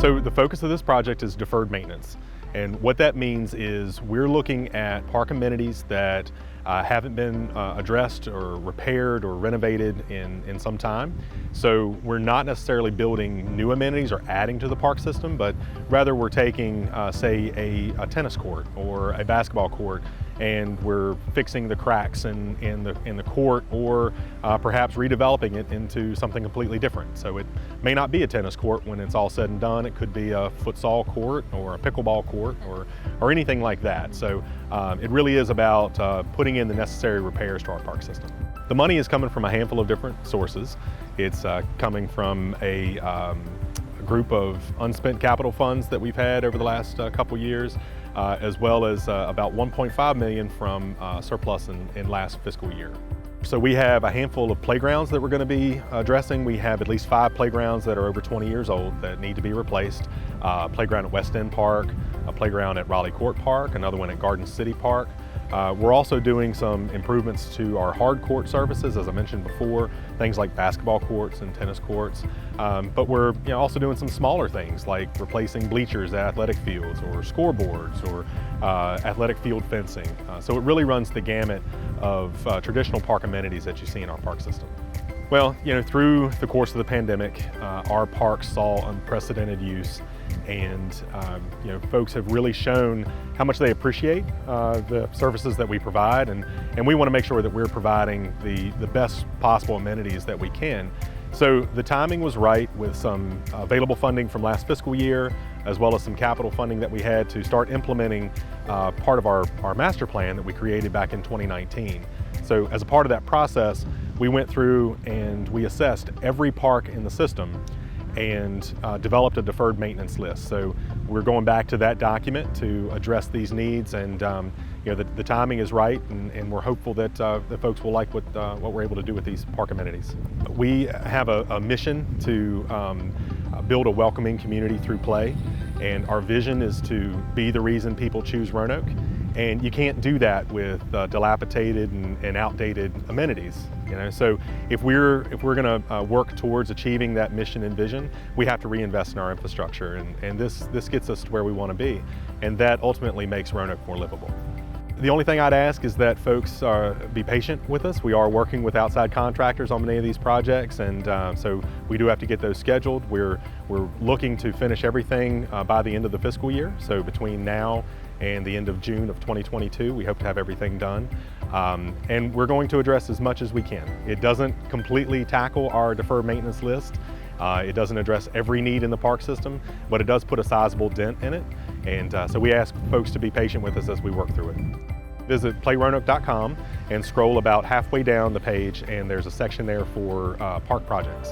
So the focus of this project is deferred maintenance. And what that means is we're looking at park amenities that haven't been addressed or repaired or renovated in some time. So we're not necessarily building new amenities or adding to the park system, but rather we're taking, say, a tennis court or a basketball court, and we're fixing the cracks in the court, or perhaps redeveloping it into something completely different. So it may not be a tennis court when it's all said and done. It could be a futsal court or a pickleball court or anything like that. So it really is about putting in the necessary repairs to our park system. The money is coming from a handful of different sources. It's coming from a group of unspent capital funds that we've had over the last couple years, as well as about $1.5 million from surplus in last fiscal year. So we have a handful of playgrounds that we're going to be addressing. We have at least 5 playgrounds that are over 20 years old that need to be replaced. A playground at West End Park, a playground at Raleigh Court Park, another one at Garden City Park. We're also doing some improvements to our hard court surfaces, as I mentioned before, things like basketball courts and tennis courts. But we're also doing some smaller things like replacing bleachers at athletic fields or scoreboards or athletic field fencing. So it really runs the gamut of traditional park amenities that you see in our park system. Well, through the course of the pandemic, our parks saw unprecedented use, and folks have really shown how much they appreciate the services that we provide, and we want to make sure that we're providing the best possible amenities that we can. So the timing was right with some available funding from last fiscal year, as well as some capital funding that we had to start implementing part of our master plan that we created back in 2019. So as a part of that process, we went through and we assessed every park in the system and developed a deferred maintenance list. So we're going back to that document to address these needs, and the timing is right, and we're hopeful that the folks will like what we're able to do with these park amenities. We have a mission to build a welcoming community through play, and our vision is to be the reason people choose Roanoke. And you can't do that with dilapidated and outdated amenities. So if we're going to work towards achieving that mission and vision, we have to reinvest in our infrastructure, and this gets us to where we want to be, and that ultimately makes Roanoke more livable. The only thing I'd ask is that folks be patient with us. We are working with outside contractors on many of these projects, and so we do have to get those scheduled. We're looking to finish everything by the end of the fiscal year, so between now and the end of June of 2022, we hope to have everything done. And we're going to address as much as we can. It doesn't completely tackle our deferred maintenance list. It doesn't address every need in the park system, but it does put a sizable dent in it. And so we ask folks to be patient with us as we work through it. Visit playroanoke.com and scroll about halfway down the page, and there's a section there for park projects.